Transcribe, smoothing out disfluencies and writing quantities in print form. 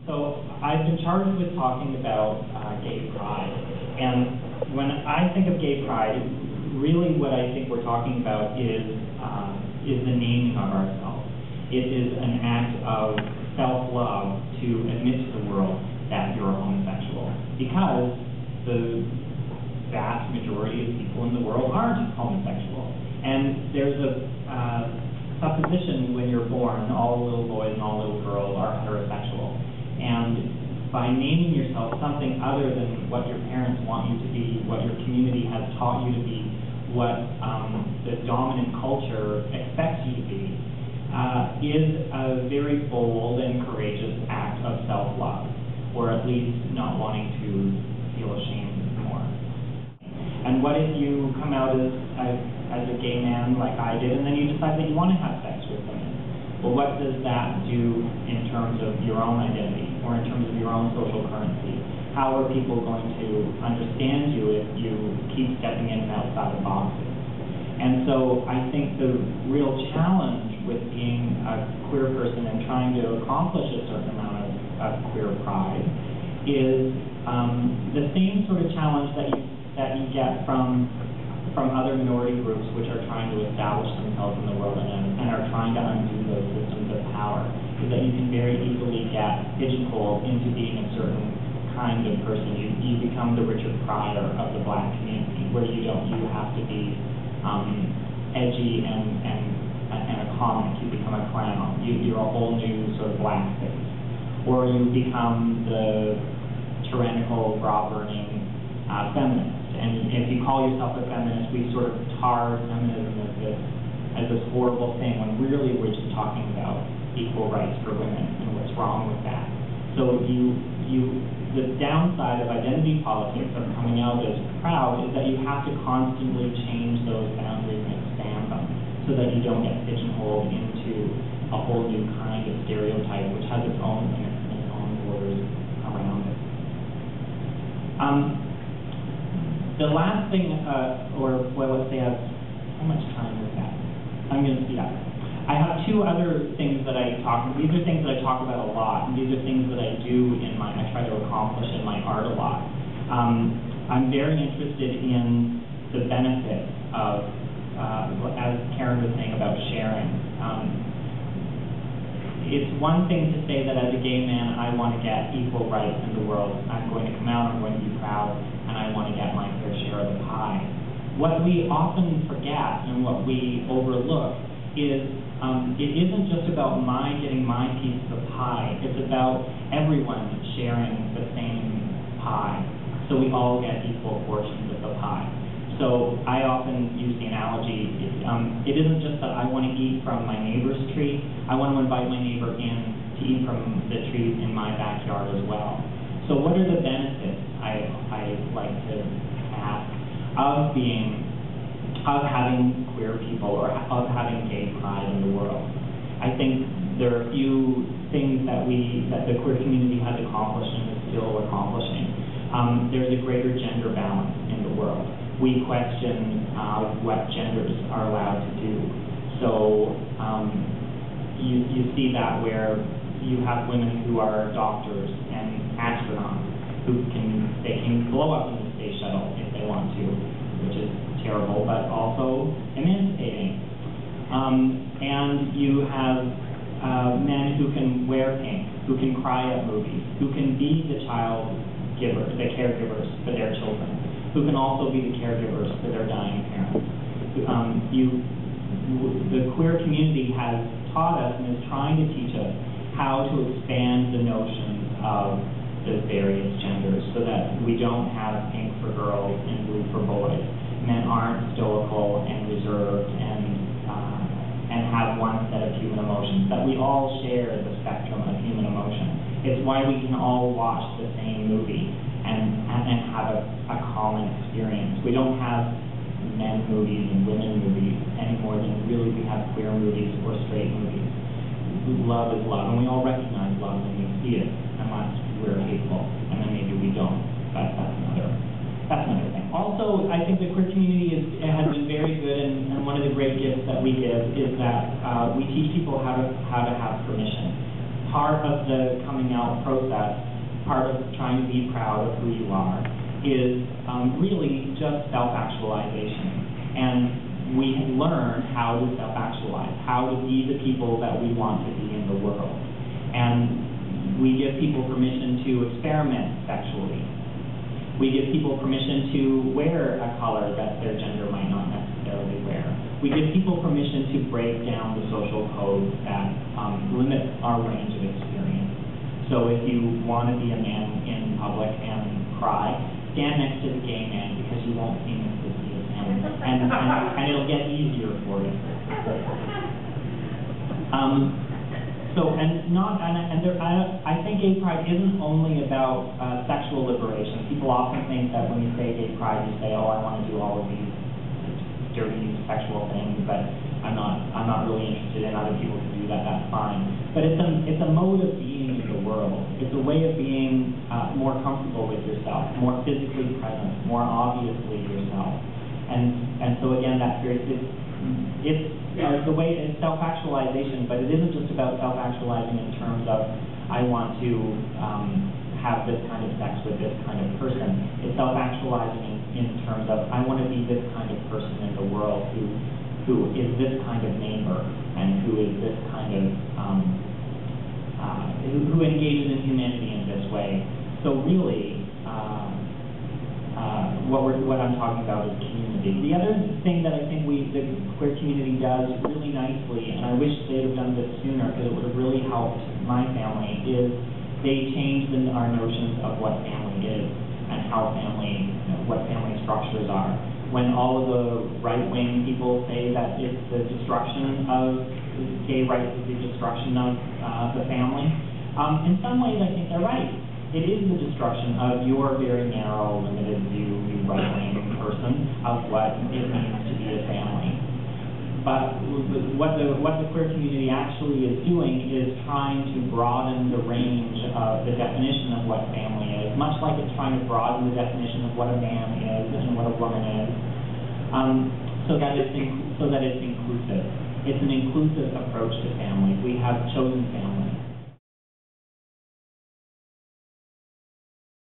So I've been charged with talking about gay pride, and when I think of gay pride, really what I think we're talking about is the naming of ourselves. It is an act of self-love to admit to the world that you're a homosexual, because the vast majority of people in the world aren't homosexual. And there's a supposition when you're born, all little boys and all little girls are heterosexual. And by naming yourself something other than what your parents want you to be, what your community has taught you to be, what the dominant culture expects you to be, is a very bold and courageous act of self-love, or at least not wanting to feel ashamed more. And what if you come out as a gay man like I did, and then you decide that you want to have sex with women? Well, what does that do in terms of your own identity, or in terms of your own social currency? How are people going to understand you if you keep stepping in and outside of boxes? And so I think the real challenge with being a queer person and trying to accomplish a certain amount of queer pride is the same sort of challenge that you get from other minority groups which are trying to establish themselves in the world and are trying to undo those systems of power, is that you can very easily get pigeonholed into being a certain kind of person. You become the Richard Pryor of the black community, where you have to be edgy and a comic. You become a clown. You're a whole new sort of blackface. Or you become the tyrannical, bra-burning feminist. And if you call yourself a feminist, we sort of tar feminism as this horrible thing, when really we're just talking about equal rights for women and what's wrong with that. So the downside of identity politics of coming out as proud is that you have to constantly change those boundaries and expand them, so that you don't get pigeonholed into a whole new kind of stereotype which has its own limits and its own borders around it. The last thing, let's say how much time is that? I'm going to speed up. I have two other things that these are things that I talk about a lot, and these are things that I try to accomplish in my art a lot. I'm very interested in the benefits of, as Karen was saying about sharing. It's one thing to say that as a gay man, I want to get equal rights in the world. I'm going to come out, I'm going to be proud, and I want to get my fair share of the pie. What we often forget and what we overlook is it isn't just about getting my piece of the pie. It's about everyone sharing the same pie, so we all get equal portions of the pie. So I often use the analogy, it isn't just that I want to eat from my neighbor's tree, I want to invite my neighbor in to eat from the trees in my backyard as well. So what are the benefits I like to have of having queer people, or of having gay pride in the world? I think there are a few things that the queer community has accomplished and is still accomplishing. There's a greater gender balance in the world. We question what genders are allowed to do. So you see that where you have women who are doctors and astronauts who can blow up in the space shuttle if they want to, which is terrible, but also emancipating. And you have men who can wear pink, who can cry at movies, who can be the caregivers for their children, who can also be the caregivers for their dying parents. The queer community has taught us and is trying to teach us how to expand the notions of the various genders, so that we don't have pink for girls and blue for boys. Men aren't stoical and reserved and have one set of human emotions, that we all share the spectrum of human emotion. It's why we can all watch the same movie and have a common experience. We don't have men movies and women movies any more than really we have queer movies or straight movies. Love is love, and we all recognize love when we see it, unless we're hateful, and then maybe we don't, but that's another thing. Also, I think the queer community has been very good, and one of the great gifts that we give is that we teach people how to have permission. part of the coming out process, part of trying to be proud of who you are, is really just self-actualization. And we learn how to self-actualize, how to be the people that we want to be in the world. And we give people permission to experiment sexually. We give people permission to wear a color that their gender might not necessarily wear. We give people permission to break down the social codes that limit our range of experience. So if you want to be a man in public and cry, stand next to the gay man because you won't seem as pussy as him, and it'll get easier for you. I think gay pride isn't only about sexual liberation. People often think that when you say gay pride, you say, "Oh, I want to do all of these dirty sexual things, but I'm not really interested in other people can do that. That's fine." But it's a mode of being in the world. It's a way of being more comfortable with yourself, more physically present, more obviously yourself. And so again, it's the way it's self-actualization, but it isn't just about self-actualizing in terms of I want to have this kind of sex with this kind of person. It's self-actualizing in terms of I want to be this kind of person in the world who is this kind of neighbor and who is this kind of who engages in humanity in this way. So really, what I'm talking about is community. The other thing that I think the queer community does really nicely, and I wish they'd have done this sooner because it would have really helped my family, is they changed our notions of what family is and how what family structures are. When all of the right-wing people say that it's the destruction of gay rights, is the destruction of the family, in some ways I think they're right. It is the destruction of your very narrow, limited view, you right-wing person, of what it means to be a family. But what the queer community actually is doing is trying to broaden the range of the definition of what family is, much like it's trying to broaden the definition of what a man is and what a woman is, so that it's inclusive. It's an inclusive approach to family. We have chosen families.